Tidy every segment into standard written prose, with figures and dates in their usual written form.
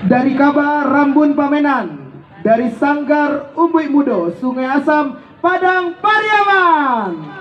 Dari Kabar Rambun Pamenan, dari Sanggar Umbui Mudo, Sungai Asam, Padang Pariaman.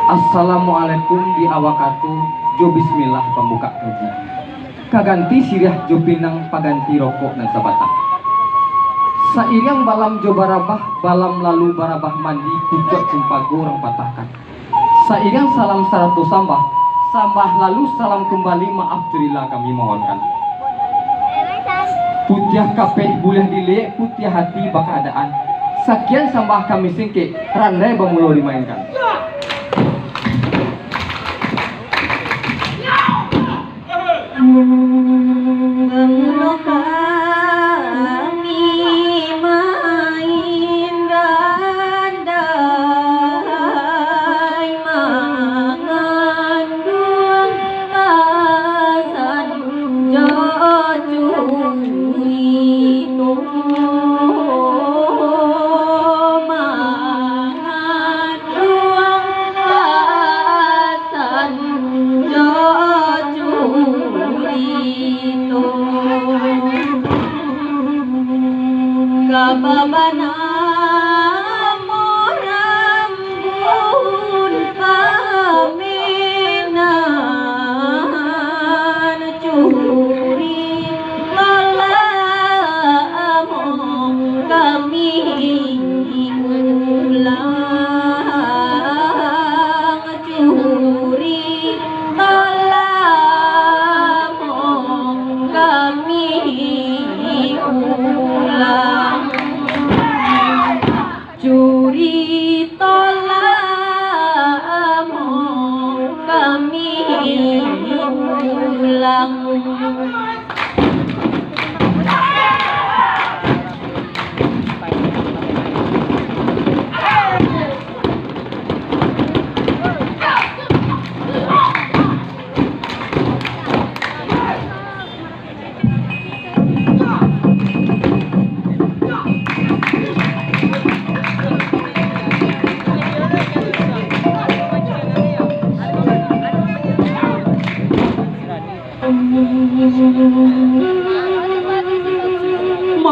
Assalamualaikum di awakatu jo bismillah pembuka puji kaganti sirah jo pinang paganti rokok dan sabatang sairing balam jo barabah balam lalu barabah mandi pucuk cimpago orang patahkan sairing salam 100 sambah sambah lalu salam kembali maaf jerilah kami mohonkan putiah kapeh boleh dile putiah hati bakadaan sekian sambah kami singke randai bamulo dimainkan.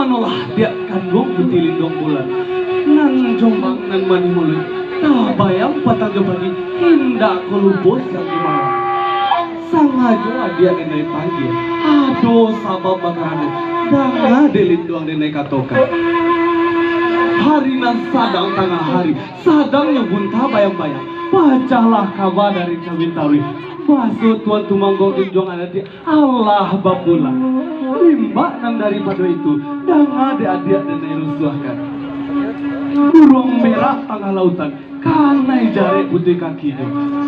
Manolah dia kandung putih lindung bulan. Nan jombang nan mani mulut. Nah bayang patang jombang hendak kolubos lagi malam. Sangajo dia nenai panggil. Aduh sabab bakaran. Danga delindung nenai katokan. Hari nan sadang tengah hari. Sadang nyebunta bayang-bayang. Bacalah kabar dari Cawintawi. Masuk Tuan Tumanggong tunjung anak dia Allah babulan. Limbak nan daripada itu danga adik-adik dan rusuhkan. Burung merah tengah lautan kanai jari putih kakinya.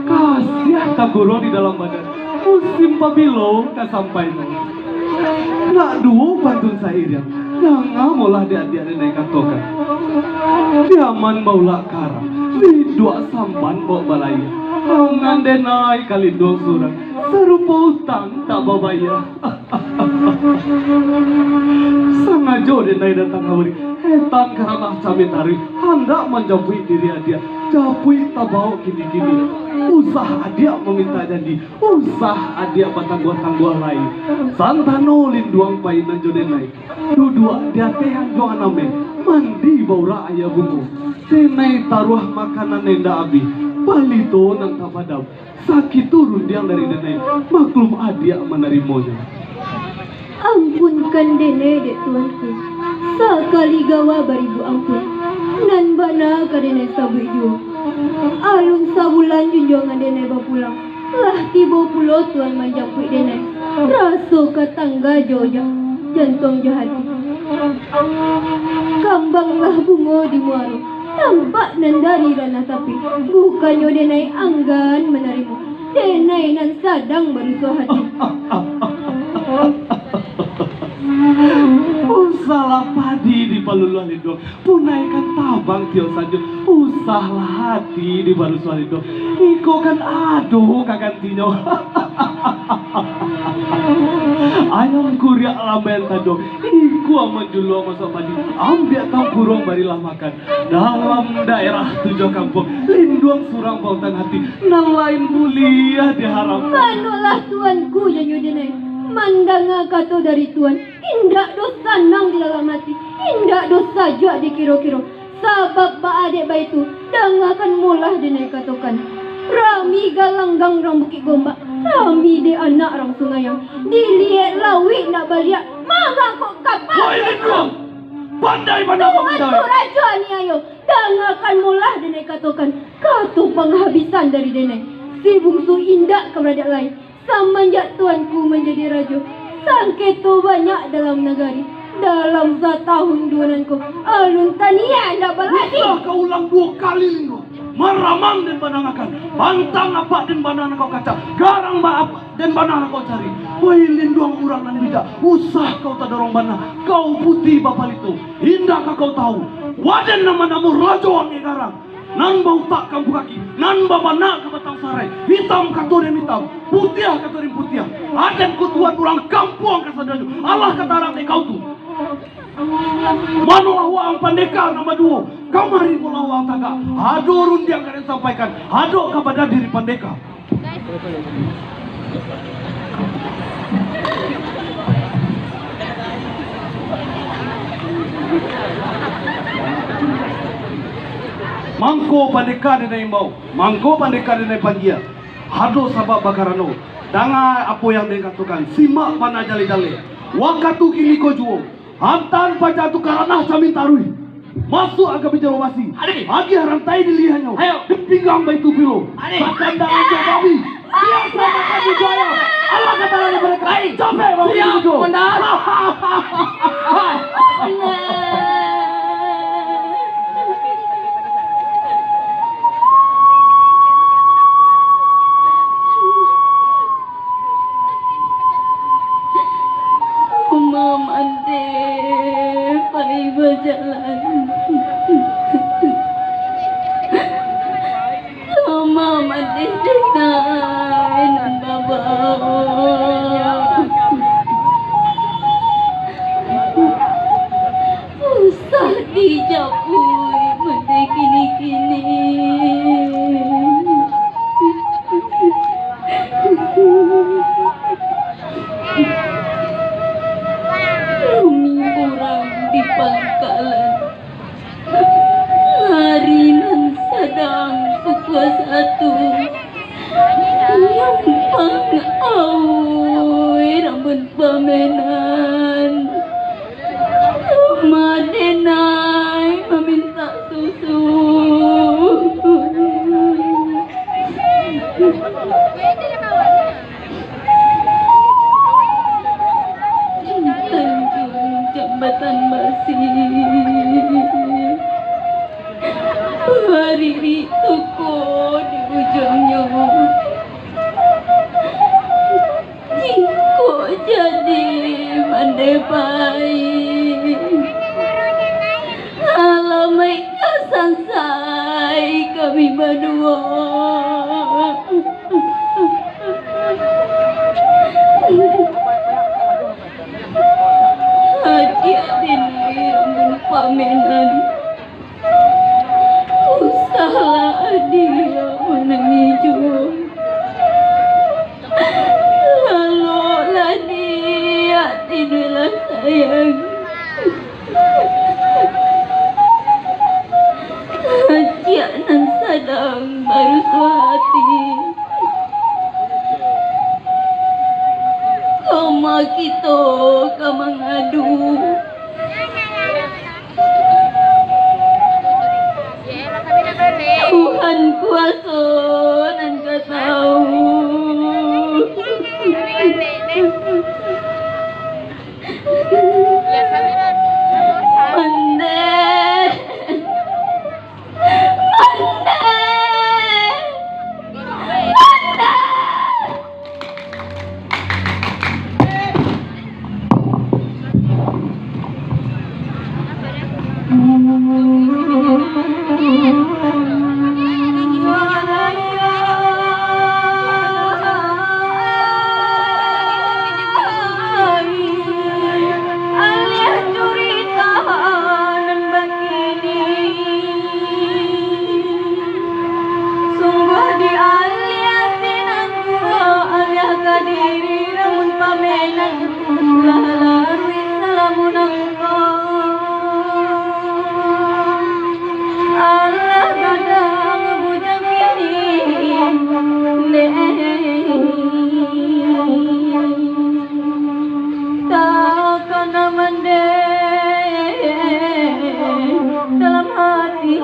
Kasihan tak gurung di dalam badan. Musim pabilo tak sampai no. Nak duo pantun sahirnya. Danga molah adik-adik dan naik katokan. Diaman maulah kara. Di dua sampan bawa balaya. Angan denai kali dua surang. Serupa utang tak babaya. Sangajo denai datang kawari. Hetan karena Cawintawi hendak menjapui diri dia. Japui tak bawa kini-kini. Usah dia meminta janji. Usah dia batang-batang lain. Santano linduang painan jodenai. Dudua dia tehan doang name. Mandi baura ayah bungu. Denai taruh makanan nenda abi. Palito nang tapadam. Sakit turun dia dari denai. Maklum adia menerimanya. Ampunkan dene dek tuanku. Sakali gawa baribu ampun. Nan bana kadene sabu ijo. Alung sabulan junjungan dene bapulang. Lah tiba pulo tuan manjapui dene. Raso katangga joja. Jantung jahati. Kambanglah bungo di muaro. Tampak nan dari ranah tapi. Bukannya denai anggan menarimu. Denai nan sadang berusaha hati. Usahlah padi di paluluan lido, punaikan tabang tio saja. Usahlah hati di barusuan lido, iko kan aduh kagantinya. Ayam kuriak lamben tado, iku aman julu masuk padi. Ambil tang kurung barilah makan. Dalam daerah tujuh kampung, linduang surang pautan hati, nan lain mulia diharap. Manulah tuanku yang yudenai. Mandanga kata dari Tuhan, indak dosa nang di dalam hati, indak dosa juga di kiro-kiro. Sabab ba adik bayi itu, dangakan mulah dinai katakan. Rami galanggang rang bukit gombak, rami di anak rang sungayang, dilihat lawi nak baliak, mama kok kapal. Woi linduang, pandai mana kau Tuhan tu raja ni ayo, dangakan mulah dinai katakan. Katu penghabisan dari dinai, si bungsu indak keberadaan lain. Semenjak tuanku menjadi raja, sangketo banyak dalam negari. Dalam setahun duananku, alun tania anda berhati. Bisa kau ulang 2 kali lindu. Maramang dan banangakan, pantang apa dan banana kau kaca, garang ba apa dan banana kau cari. Woi linduang urang nan bijak, usah kau tak dorong bana. Kau putih bapak itu, indah kau tahu. Waden nama-namu raja wangi garang. Nan bau tak kampung kaki, nan babana ke batang sarai, hitam katorin hitam, putih katorin putih. Aden kutuan orang kampung kasadanya. Allah kata kau tu. Manulah wang pandekar nama 2. Kamari mula wang taga. Ado rundiang kalian sampaikan. Ado kepada diri pandekar. Mangko pandeka denai mau, mangko pandeka denai pangia. Hado sabab bakarano. Danga apa yang dia katakan, simak mana jali-jali. Wakatu kini ko juo. Hantan pajatu karanah Cawintawi. Masuk agak bicara wasi. Agi harantai dilihatnya. Ayo, dipinggang baitu biru. Bahkan dah aja babi. Biasa makan di jaya. Allah kata lagi mereka. Capek babi itu. Benar. Mam ante pai berjalan. Mam ante dengan baba. Usah dijapui mende kini-kini. batan basi. Hari tuko di ujungnya. Jiko jadi mandai baik. Alamai kasansai kami berdua. Adik-adik rambut pamenan. Usahlah dia menangis. Lalulah dia tidurlah sayang. Ajak nan sadang baru suhati. Kama kita kama ngadu. Tuhan kuasa dan kau tahu. Mandai, dalam hati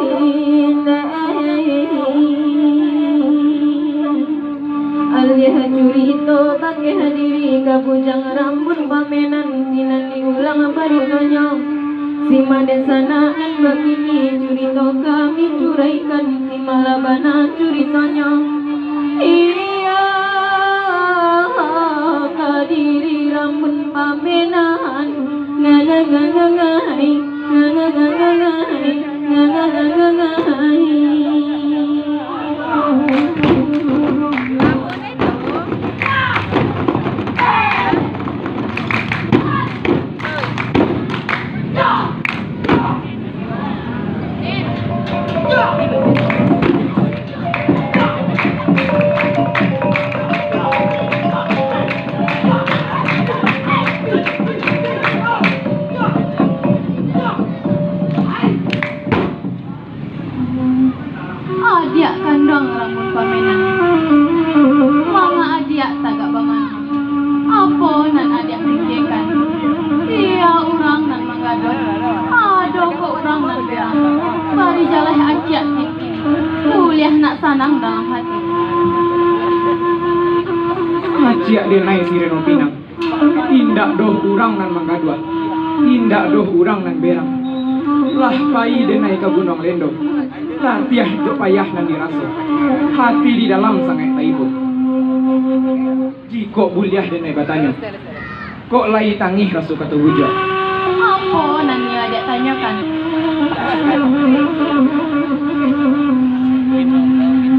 Alia curito pakai hadiri kabujang rambut pamenan sinan diulang barunya si maden sanaan begini curito kami curaikan si malabana curitonya iya kadiri rambut pamenan ngangangangangai ngangangangangai ngangangangangai. Adia kandang rambut pamenan. Mama adia tagak bamana. Apa nan adia pikirkan? Dia orang nan manggadot. Ado ko orang nan berang. Bari jalah adia tiki. Kuliah nak sanang dalam hati. Ajak dia naik si Reno Pinang. Indak doh urang nan manggaduan. Indak doh urang nan berang. Lah pai dia naik ke Gunung Lendo. Lah tiah itu payah nan dirasa. Hati di dalam sangat taibu. Jika buliah dia naik batanya. Kok lai tangih rasu kata wujud. Apa nan dia adik tanyakan?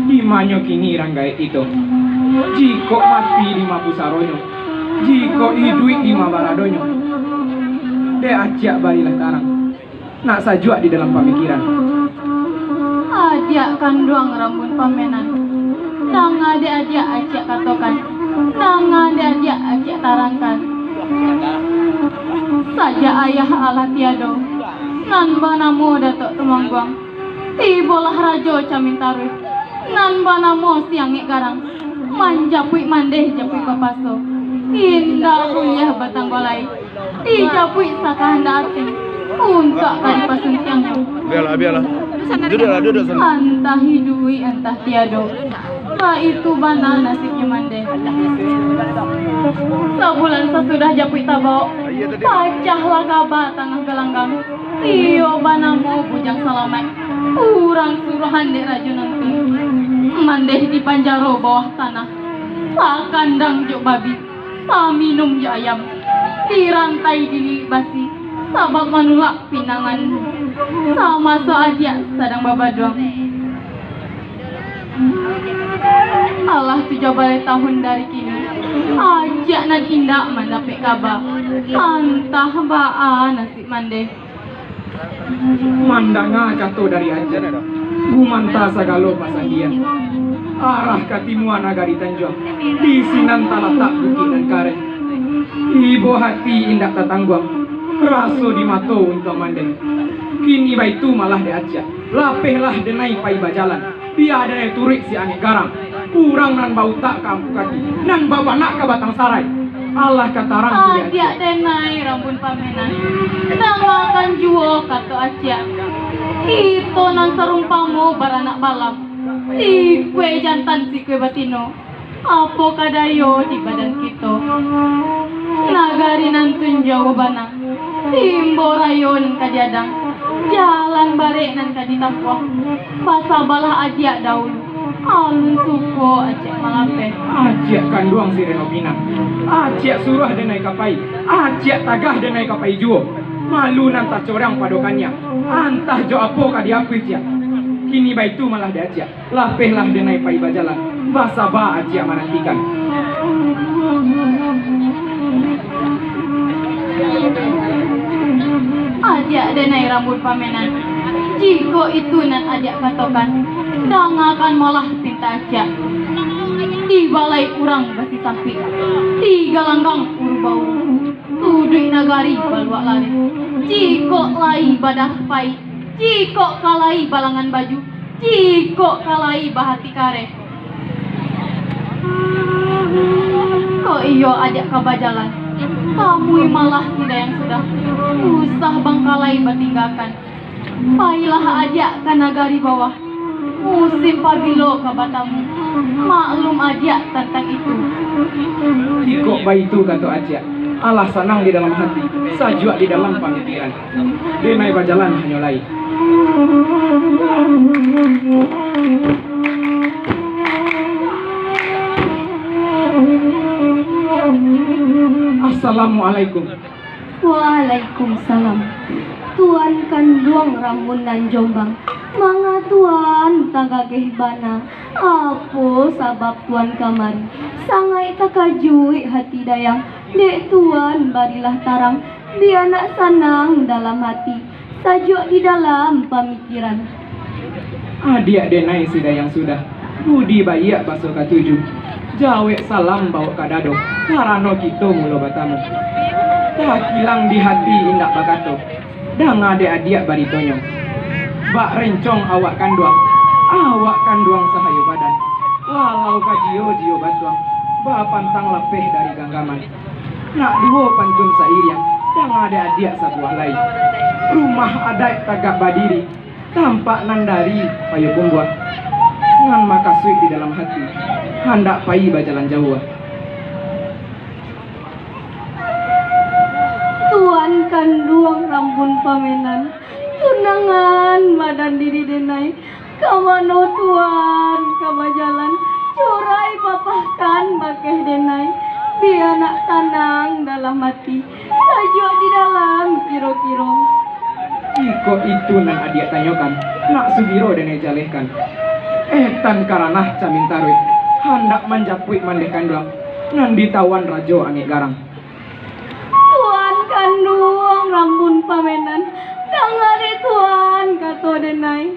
Imanyo kini ranggai itu. Jika mati di Mapusaronyo. Jika hidup di Mabaradonyo. Dia ajak barilah tarang. Nak sajua di dalam pemikiran. Adia kandung rambut pamenan. Nang adik-adik ajak katokan. Nang adik-adik ajak tarangkan. Saja ayah Allah tiado. Nan banamu datuk tumangguang. Tibolah rajo camin taruh. Nan banamu siang garang. Manjapui mandeh japui papaso. Indah kuliah batang golai. Dijapui sakahanda ating. Untak kali pasuntiangnya. Biarlah. Duduk sana. Entah hidui entah tiado. itu bana nasibnya mande. Sebulan sesudah japui tabau, pacahlah kabar tengah gelanggang. Tio banamu bujang selamat, kurang suruhan di raju nanti. Mande di panjaro bawah tanah, kandang juk babi, minum juk ayam. Dirantai dini basi, sabak manulak pinangan. Sama so aja sedang babadoang. Allah 17 tahun dari kini ajak nan indak mandapik kabar antah baan nasib mande. Mandanga jatuh dari aja gumanta sagalo pasandian arah katimuan agari tanjung di sinan talatak bukit dan karen ibu hati indak tatangguang raso di mato untuk mande kini baitu malah diajak lapehlah denai pai bajalan dia ada turik si aneh garang kurang nan bau tak kampu kaki nan bawa nak ke batang sarai Allah katarang dia denai rambun pamenan namakan juo kato acia itu nan sarung pamu baranak balap si kue jantan si kue batino apa kadayo di badan kita nagari nan tunjau bana timbo rayon kadiadang jalan barek nan kaditapuah basa balah aja daun alun suko ajak malape ajak kanduang si Renopina ajak surah denai kapai ajak tagah denai kapai juo malu nan tak corang padokannya antah jo apo kadiapu cia kini baitu malah diajak lapehlah denai pai bajalan basa ba ajak menantikan ajak denai rambut pamenan jiko itu nan ajak katokan dangakan malah pinta ajak di balai kurang basi sapi di galanggang urbau tudui nagari baluak lari jiko lai badah pai jiko kalai balangan baju jiko kalai bahati kare kok iyo ajak kabajalan kamu malah tidak yang sudah usah bangkalai bertinggalkan pailah ajak ke nagari bawah musim pabilo ke batamu maklum ajak tentang itu kok bayi itu kata ajak Allah senang di dalam hati sajua di dalam pemikiran denai bajalan hanya lain Assalamualaikum. Waalaikumsalam. Tuan kanduang rambun dan jombang. Manga tuan tagageh bana. Apo sabab tuan kamari. Sangai takajui hati dayang. Dek tuan barilah tarang. Di anak sanang dalam hati. Sajuk di dalam pemikiran. Adik denai si dayang sudah. Budi bayak basuh katuju. Jawe salam bawa kadado karano kita mulo batamu tak hilang di hati indak bakato dang ade adik baritonyo bak rencong awak kanduang sahayu badan walau kajio batuang ba pantang lepeh dari ganggaman nak duo pantun sairiang dang ade adik sabuah lain rumah adat tagak badiri tampak nandari payu pungguak ngan makasui di dalam hati hendak pai bajalan jauh Tuan kanduang rambun pamenan tunangan madan diri denai kamano tuan kabajalan curai papahkan bakeh denai di anak tanang dalam hati sajua di dalam kiro-kiro iko itu nan adik tanyokan nak subiro denai jalehkan tan karanah camintarui hendak menjapui mandekan doang nan ditawan rajo angin garang Tuan kanduang rambun pamenan dangari tuan kato denai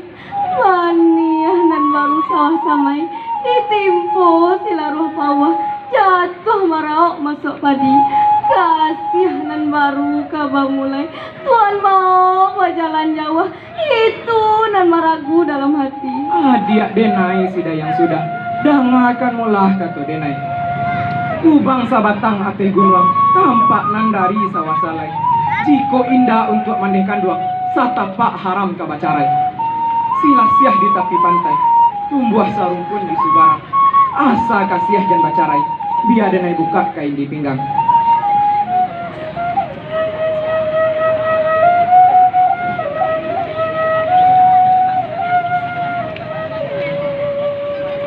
waniah nan baru sawah samai ditimpo silaruh pawah jatuh maraok masuk padi kasih nan baru kabah mulai tuan mau jalan jauh itu nan maragu dalam hati adik denai si dayang sudah dangakan mulah kato denai kubang sabatang ateh gunung tampak nandari sawah salai jiko indah untuk mandekan doang satapak haram kabacarai silah siah di tepi pantai tumbuh sarung pun di subarak Asa kasiah dan bacarai, biar denai buka kain di pinggang.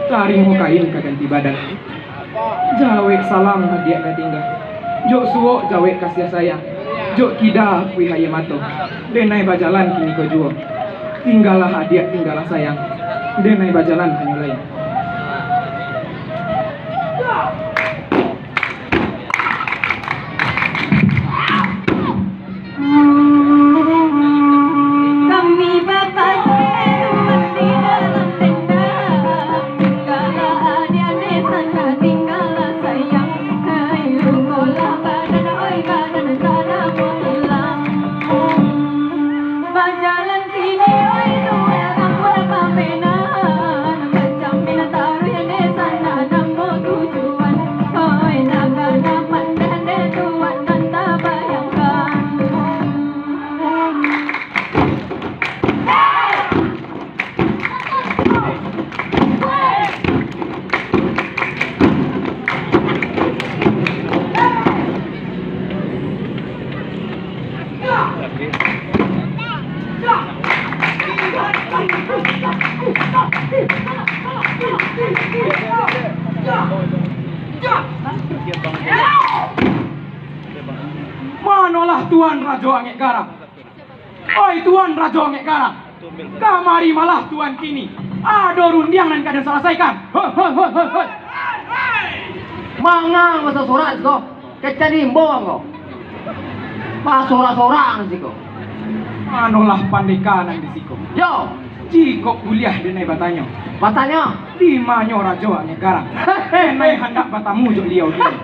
Taring ho kain kaganti badan. Jawek salam hadiah katinggal. Jok suwo jawek kasih sayang. Jok kida kui haye mato. Denai bajalan kini ko juo. Tinggallah hadiah tinggallah sayang. Denai bajalan hanya lain. Kami bapak teman di dalam tenda, tinggallah adik di sana, tinggallah sayang. Hai rukolah badan, oi badan tanah mau hilang. Berjalan kini oi dua kampung pamenan, macam binatang yang di sana namo tujuan. Oi naga dapat dan tuan dan tak bayangkan. Manolah Tuan Rajo Angek Garang. Oi Tuan Rajo Angek Garang. Kamari malah Tuan kini. Ado rundiang nan kadang selesaikan. Hoi. Mangang masa sorak ko. Kecadimbo ko. Pasora-sorak sih ko. Manolah pandekanan di siko. Yo, Jiko kuliah denai batanyo. batanya. Limanyo Rajo Angek Garang. Denai hendak batamu jok liau kini.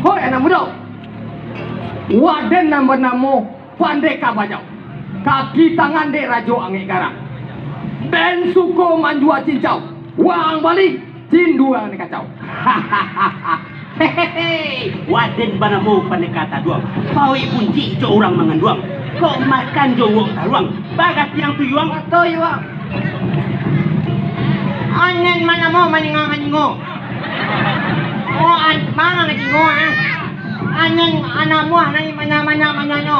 Hoi anak muda. Waden nama namo Pandeka Bajau. Kaki tangan dek Rajo Angek Garang. Ben suko manjua cincau. Wang balik cindua ni kacau. Hehehe, waden banamu pendekatan duang. Pawi punci jo orang manganduang. Kok makan jo wong taruang. Bagat yang tuyuang. Betul ya. Anen mana mo maninga maningo. Oh an mana ngatingo ah. Anen anamu nani mana no.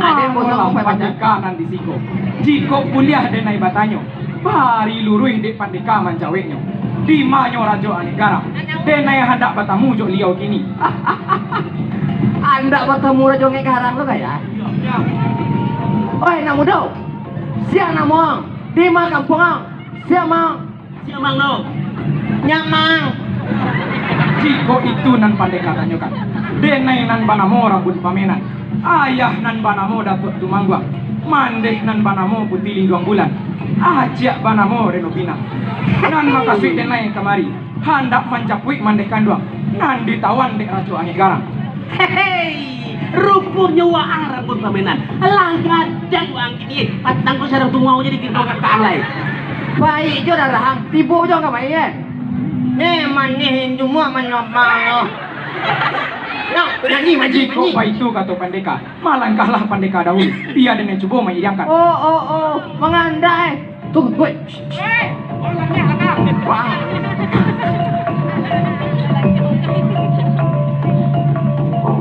Ada yang Manolah bosok pandekanan di siko. Jiko kuliah denai batanyo. Bari luruh dek pandeka mancaweknyo. Limanyo Rajo Angek Garang. Denai hendak batamu jok liau kini. Anda bertemu Rajo Angek Garang lo kaya? Oi anak muda. Siapa nama? Di mana kampung? Siapa? Siamang no. Nyamang. Jiko itu nan pandekatanyo kan. Denai nan banamo rambut pamenan. Ayah nan banamo Datuk Tumangguang. Mandeh nan banamo Putih Lingguang Bulan. Ajak banamo Renopina. Nan makasih denai kamari. Hendak mencapui mandeh kanduang. Nan ditawan dek Rajo Angek Garang. Hehehe, rupanya waang rambut pamenan. Langkat dan waang kini. Patang ko sarang tungau jadi kita kakalai. Baik jo dah rahang. Tibu jo nggak main ya? Ne manihin semua manapang. No, nani maji Jiko itu kata pandeka. Malangkahlah pandeka dahulu. Dia dengan cuba menyidangkan. Oh, mengandai. Tunggu, gue. Wah.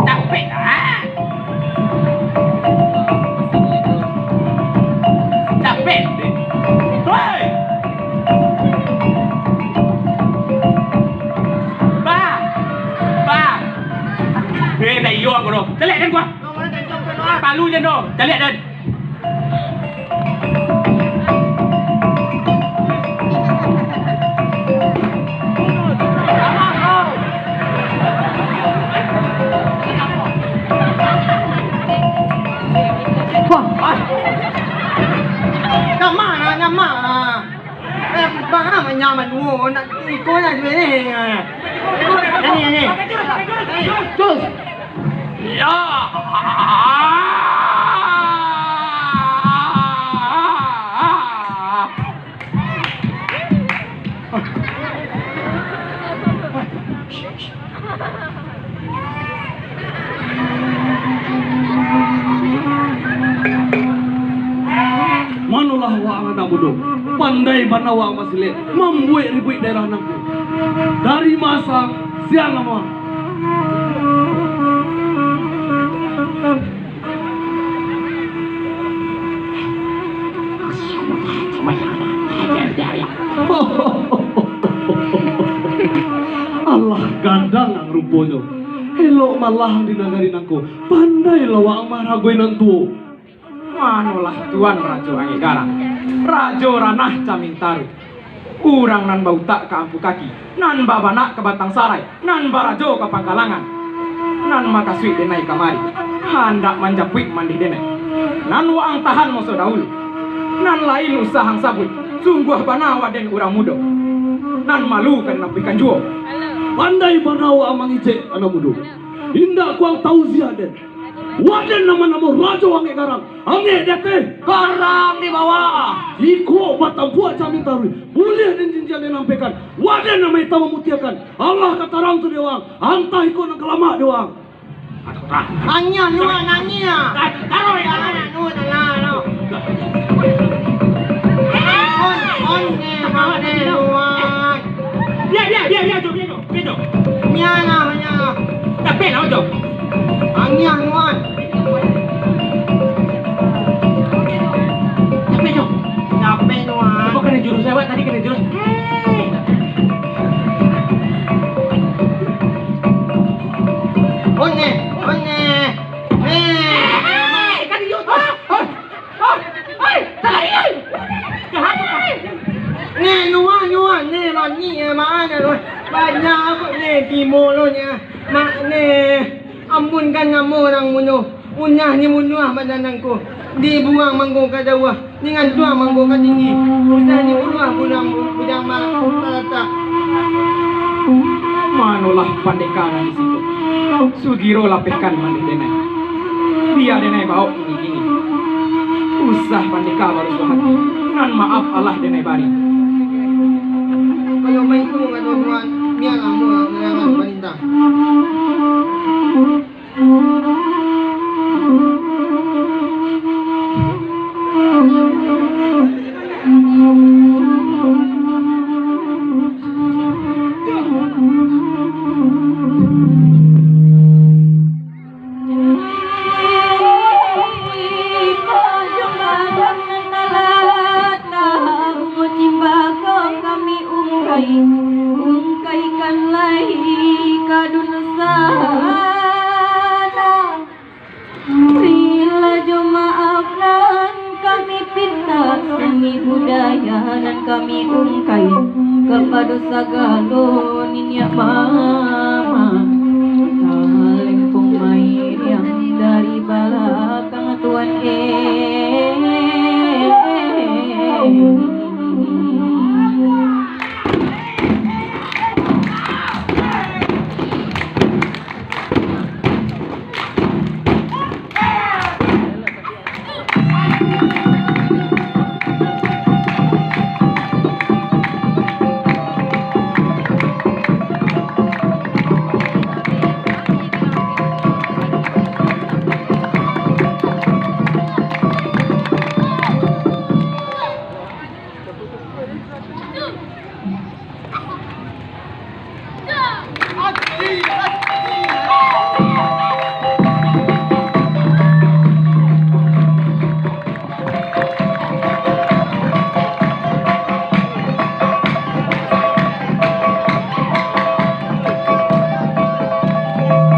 Capek ah. Capek. Hei. Ba. Đây vô của đồ. Tới lẹ lên qua. Bà lui lên đồ. Tới lẹ lên. Wah, Nama. Bang menyaman wo nak ikut nak ni. Ni. terus. Ya. mudo. Pandai banawa masile membuat ribut daerah nangku. Dari masa siang lama. Allah gandang ang ruponyo. Elok malah di nagari nangku. Pandai lawa ang maragoy ng tuo. Manulah tuan rajo angin garang. Rajo ranah camintaru. Kurang nan bau tak ke ampu kaki. Nan babanak ke batang sarai. Nan barajo ke pangkalangan. Nan makasui denai kamari. Handak manjapwik mandi denai. Nan waang tahan moso dahulu. Nan lain usahang sabut. Sungguh banawa den urang mudo. Nan malu kan napikan juo. Pandai banawa amang ije anak mudo. Indah kuang tahu ziaden. Waden nama-nama rajo ange garang. Ange dete garang di bawah. Iko batang buat camin tarui. Boleh dan jinjian yang nampaikan. Waden nama itu memutiakan. Allah kata orang tu dewang. Antah iko nang kelama dewang. Anya nuan anya. Karo ya anak nuan ala. On ne mau ne nuan. Dia jo. Nya na. Tapi lah jo. Anya nuan. Capek nuan. Kok kena jurus lewat tadi kena jurus. On ne. Kan yo. Ne nuan ne ron ni ma ne rồi. Banyak aku ne timo lo nya. Mak ne ampunkan ngamu nang muno. Unyah ni munuah badananku. Dibuang manggo ka dawa. Dengan tua manggo ka tinggi. Usah ni munuah budang malang tata. Manulah pandekana di situ. Sugiro lapihkan mandi denai. Dia denai bau ini. Usah pandeka baru suhati. Nan maaf Allah denai bari. Kalau main tu ngadu tuan, biar kamu jangan perintah. Kami ungkai kepada segala niat